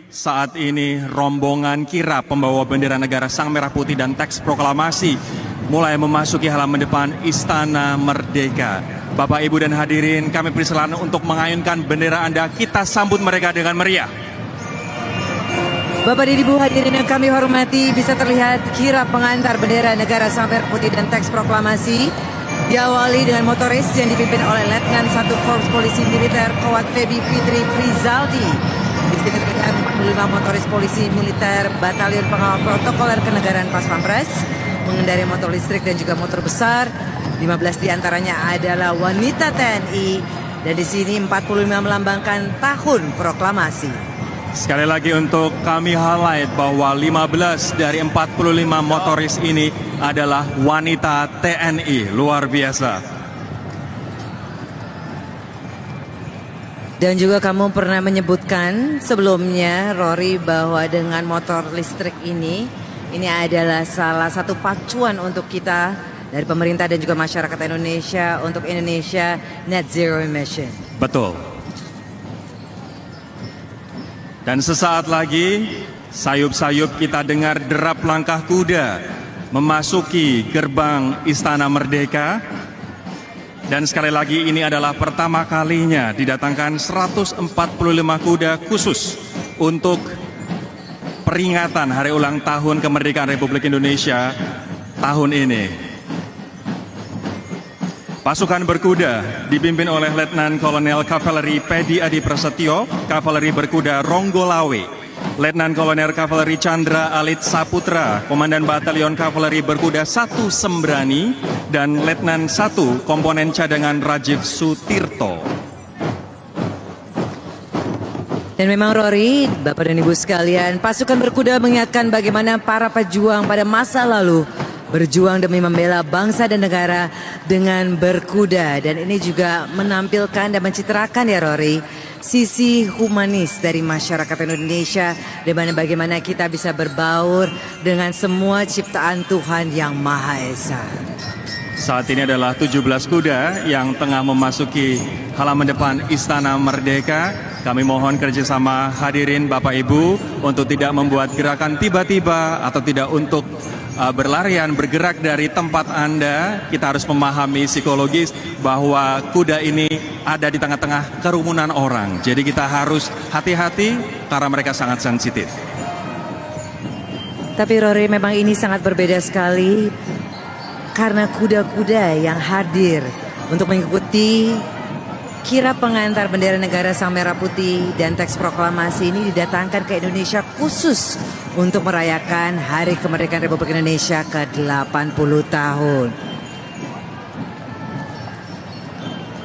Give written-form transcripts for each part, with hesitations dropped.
saat ini rombongan kirap pembawa bendera negara Sang Merah Putih dan teks proklamasi mulai memasuki halaman depan Istana Merdeka. Bapak, Ibu, dan hadirin, kami persilakan untuk mengayunkan bendera Anda. Kita sambut mereka dengan meriah. Bapak dan Ibu hadirin yang kami hormati, bisa terlihat kirap pengantar bendera negara Sang Merah Putih dan teks proklamasi diawali dengan motoris yang dipimpin oleh Letnan 1 Korps Polisi Militer Kowat Febi Fitri Frizaldi. Di sini terlihat 45 motoris polisi militer Batalion Pengawal Protokoler Kenegaraan Pas Pampres mengendarai motor listrik dan juga motor besar. 15 diantaranya adalah wanita TNI dan di sini 45 melambangkan tahun proklamasi. Sekali lagi untuk kami highlight bahwa 15 dari 45 motoris ini adalah wanita TNI. Luar biasa. Dan juga kamu pernah menyebutkan sebelumnya, Rory, bahwa dengan motor listrik ini adalah salah satu pacuan untuk kita dari pemerintah dan juga masyarakat Indonesia untuk Indonesia Net Zero Emission. Betul. Dan sesaat lagi, sayup-sayup kita dengar derap langkah kuda memasuki gerbang Istana Merdeka. Dan sekali lagi ini adalah pertama kalinya didatangkan 145 kuda khusus untuk peringatan Hari Ulang Tahun Kemerdekaan Republik Indonesia tahun ini. Pasukan berkuda dipimpin oleh Letnan Kolonel Kavaleri Pedi Adi Prasetyo, Kavaleri berkuda Ronggolawe, Letnan Kolonel Kavaleri Chandra Alit Saputra, Komandan Batalion Kavaleri berkuda 1 Sembrani, dan Letnan 1 Komponen Cadangan Rajiv Sutirto. Dan memang, Rory, Bapak dan Ibu sekalian, pasukan berkuda mengingatkan bagaimana para pejuang pada masa lalu berjuang demi membela bangsa dan negara dengan berkuda. Dan ini juga menampilkan dan mencitrakan, ya Rory, sisi humanis dari masyarakat Indonesia, di mana bagaimana kita bisa berbaur dengan semua ciptaan Tuhan Yang Maha Esa. Saat ini adalah 17 kuda yang tengah memasuki halaman depan Istana Merdeka. Kami mohon kerjasama hadirin Bapak Ibu untuk tidak membuat gerakan tiba-tiba atau tidak untuk berlarian bergerak dari tempat Anda. Kita harus memahami psikologis bahwa kuda ini ada di tengah-tengah kerumunan orang. Jadi kita harus hati-hati karena mereka sangat sensitif. Tapi Rory, memang ini sangat berbeda sekali karena kuda-kuda yang hadir untuk mengikuti kirap pengantar bendera negara Sang Merah Putih dan teks proklamasi ini didatangkan ke Indonesia khusus untuk merayakan Hari Kemerdekaan Republik Indonesia ke-80 tahun.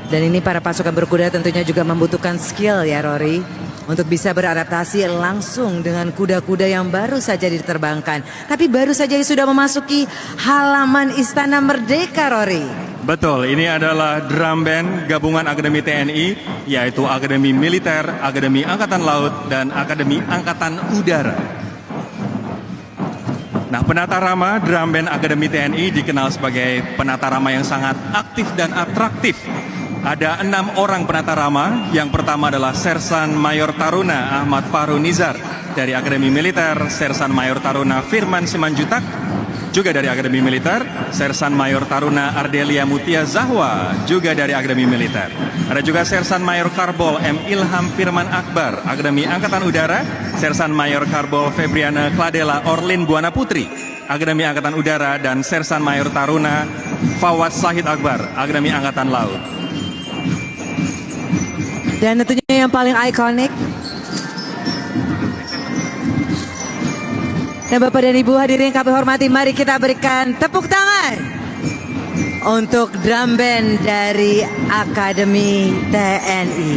Dan ini para pasukan berkuda tentunya juga membutuhkan skill, ya Rory, untuk bisa beradaptasi langsung dengan kuda-kuda yang baru saja diterbangkan. Tapi baru saja sudah memasuki halaman Istana Merdeka, Rory. Betul, ini adalah drum band gabungan Akademi TNI, yaitu Akademi Militer, Akademi Angkatan Laut, dan Akademi Angkatan Udara. Nah, penata rama drum band Akademi TNI dikenal sebagai penata rama yang sangat aktif dan atraktif. Ada 6 orang penata rama. Yang pertama adalah Sersan Mayor Taruna Ahmad Fahru Nizar dari Akademi Militer, Sersan Mayor Taruna Firman Simanjutak juga dari Akademi Militer, Sersan Mayor Taruna Ardelia Mutia Zahwa juga dari Akademi Militer. Ada juga Sersan Mayor Karbol M. Ilham Firman Akbar, Akademi Angkatan Udara, Sersan Mayor Karbol Febriana Kladela Orlin Buana Putri, Akademi Angkatan Udara, dan Sersan Mayor Taruna Fawaz Sahid Akbar, Akademi Angkatan Laut. Dan tentunya yang paling ikonik, dan Bapak dan Ibu hadirin kami hormati, mari kita berikan tepuk tangan untuk drum band dari Akademi TNI.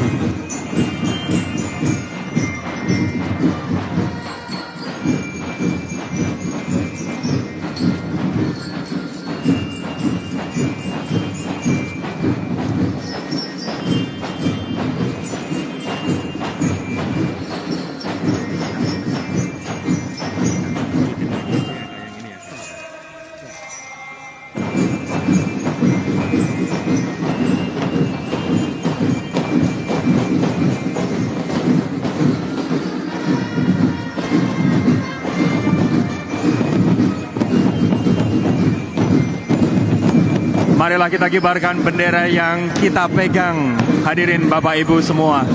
Marilah kita kibarkan bendera yang kita pegang, hadirin Bapak Ibu semua.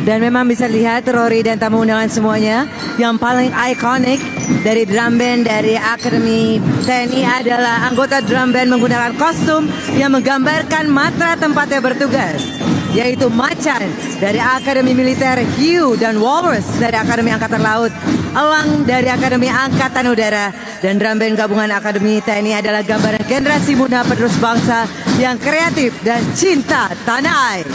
Dan memang bisa lihat Rory dan tamu undangan semuanya, yang paling ikonik dari drum band dari Akademi TNI adalah anggota drum band menggunakan kostum yang menggambarkan matra tempatnya bertugas, yaitu Macan dari Akademi Militer, Hiu dan Walrus dari Akademi Angkatan Laut, Elang dari Akademi Angkatan Udara, dan drum band gabungan Akademi TNI adalah gambaran generasi muda penerus bangsa yang kreatif dan cinta tanah air.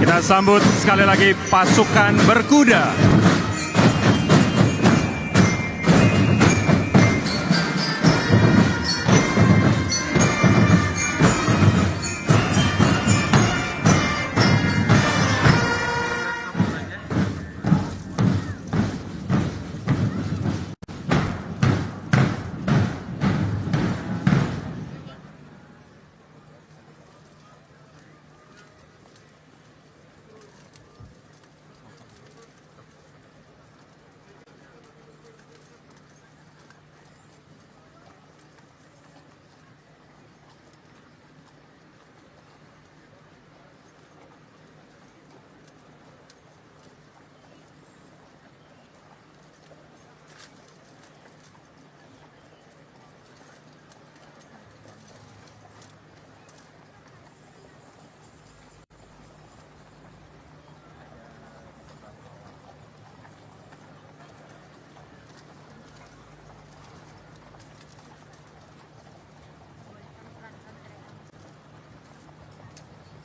Kita sambut sekali lagi pasukan berkuda.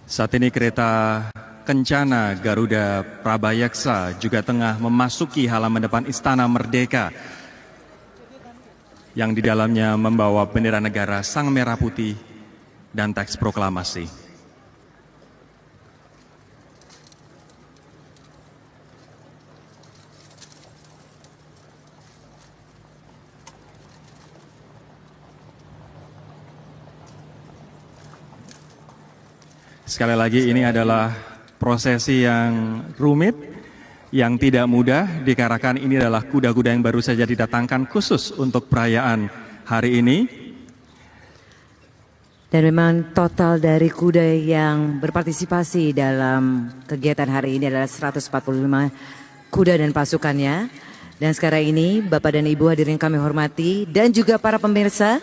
Saat ini kereta Kencana Garuda Prabayaksa juga tengah memasuki halaman depan Istana Merdeka yang di dalamnya membawa bendera negara Sang Merah Putih dan teks proklamasi. Sekali lagi ini adalah prosesi yang rumit, yang tidak mudah dikarenakan ini adalah kuda-kuda yang baru saja didatangkan khusus untuk perayaan hari ini. Dan memang total dari kuda yang berpartisipasi dalam kegiatan hari ini adalah 145 kuda dan pasukannya. Dan sekarang ini Bapak dan Ibu hadirin kami hormati dan juga para pemirsa,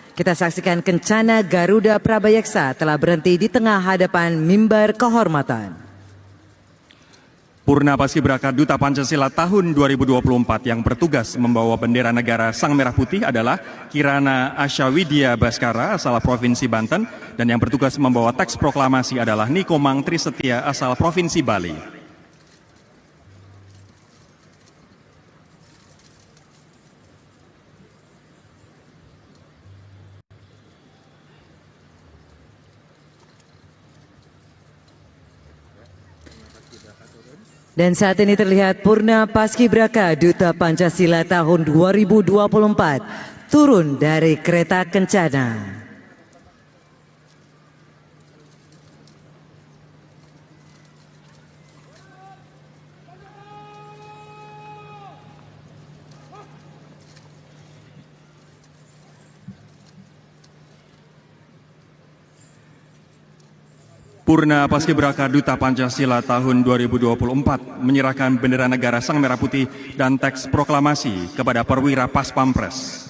kita saksikan Kencana Garuda Prabayaksa telah berhenti di tengah hadapan mimbar kehormatan. Purna Paskibraka Duta Pancasila tahun 2024 yang bertugas membawa bendera negara Sang Merah Putih adalah Kirana Asyawidya Baskara asal Provinsi Banten, dan yang bertugas membawa teks proklamasi adalah Nikomang Trisetia asal Provinsi Bali. Dan saat ini terlihat Purna Paskibraka Duta Pancasila tahun 2024 turun dari kereta Kencana. Purna Paskibraka Duta Pancasila tahun 2024 menyerahkan bendera negara Sang Merah Putih dan teks proklamasi kepada perwira Pas Pampres.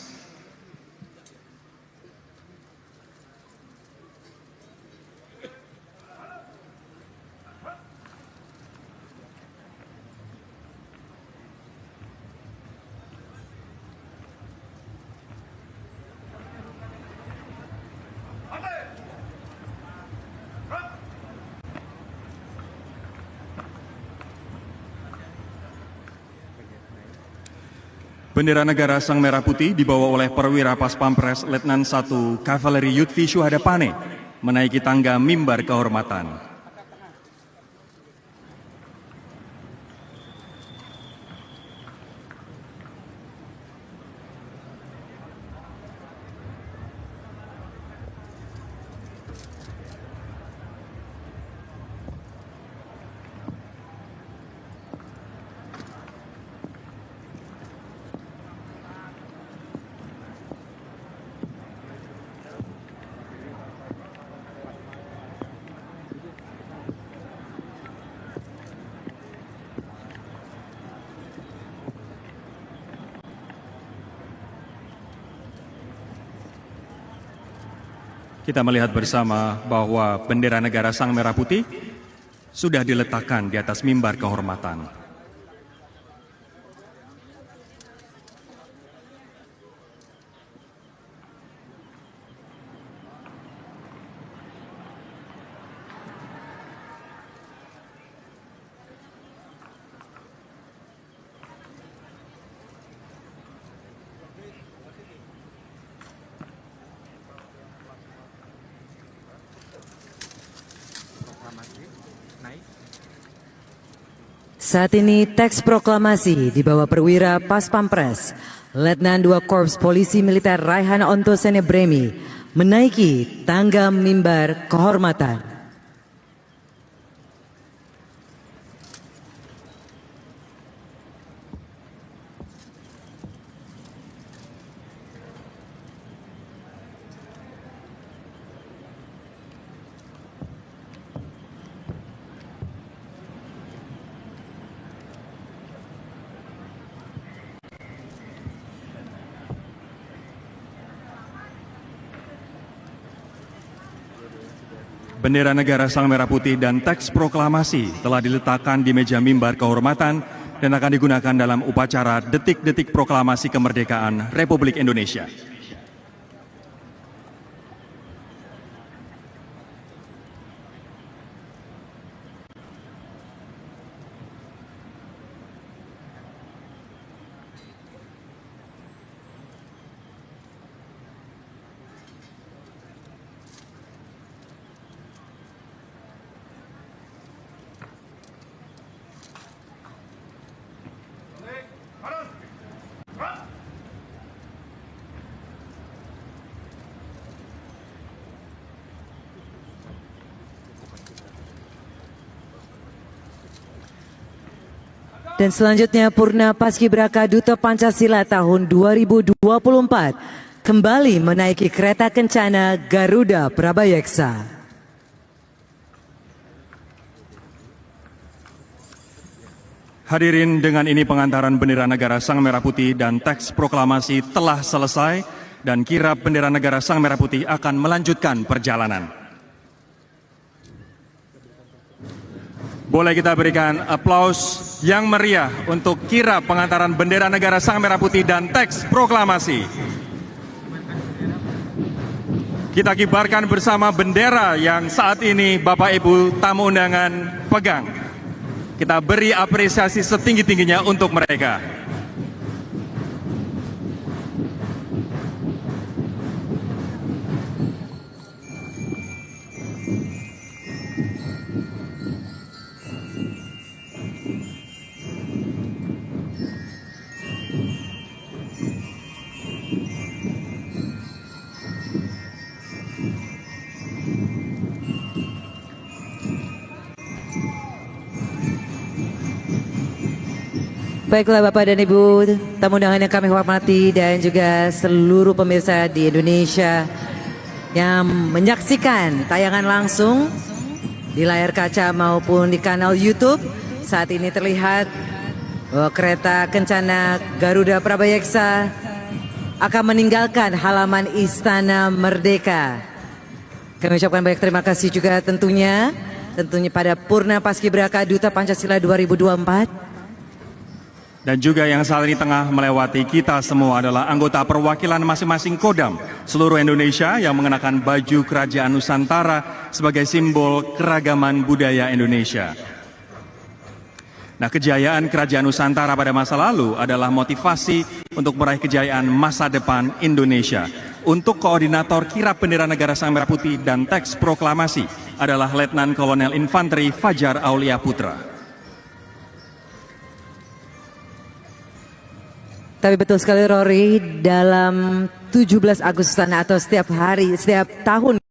Bendera negara Sang Merah Putih dibawa oleh perwira Pas Pampres Letnan 1 Kavaleri Yudvi Syuhadapane menaiki tangga mimbar kehormatan. Kita melihat bersama bahwa bendera negara Sang Merah Putih sudah diletakkan di atas mimbar kehormatan. Saat ini teks proklamasi dibawa perwira Pas Pampres, Letnan 2 Korps Polisi Militer Raihan Ontosene Bremi menaiki tangga mimbar kehormatan. Bendera negara Sang Merah Putih dan teks proklamasi telah diletakkan di meja mimbar kehormatan dan akan digunakan dalam upacara detik-detik proklamasi kemerdekaan Republik Indonesia. Dan selanjutnya Purna Paskibraka Duta Pancasila tahun 2024 kembali menaiki kereta kencana Garuda Prabayeksa. Hadirin, dengan ini pengantaran bendera negara Sang Merah Putih dan teks proklamasi telah selesai dan kirap bendera negara Sang Merah Putih akan melanjutkan perjalanan. Boleh kita berikan aplaus yang meriah untuk kirap pengantaran bendera negara Sang Merah Putih dan teks proklamasi. Kita kibarkan bersama bendera yang saat ini Bapak Ibu tamu undangan pegang. Kita beri apresiasi setinggi-tingginya untuk mereka. Baiklah Bapak dan Ibu, tamu undangan yang kami hormati dan juga seluruh pemirsa di Indonesia yang menyaksikan tayangan langsung di layar kaca maupun di kanal YouTube. Saat ini terlihat bahwa kereta kencana Garuda Prabayeksa akan meninggalkan halaman Istana Merdeka. Kami ucapkan banyak terima kasih juga tentunya pada Purna Paskibraka Duta Pancasila 2024. Dan juga yang saat ini tengah melewati kita semua adalah anggota perwakilan masing-masing Kodam seluruh Indonesia yang mengenakan baju Kerajaan Nusantara sebagai simbol keragaman budaya Indonesia. Nah, kejayaan Kerajaan Nusantara pada masa lalu adalah motivasi untuk meraih kejayaan masa depan Indonesia. Untuk koordinator kirap bendera negara Sang Merah Putih dan teks proklamasi adalah Letnan Kolonel Infanteri Fajar Aulia Putra. Tapi betul sekali Rory, dalam 17 Agustusan atau setiap hari, setiap tahun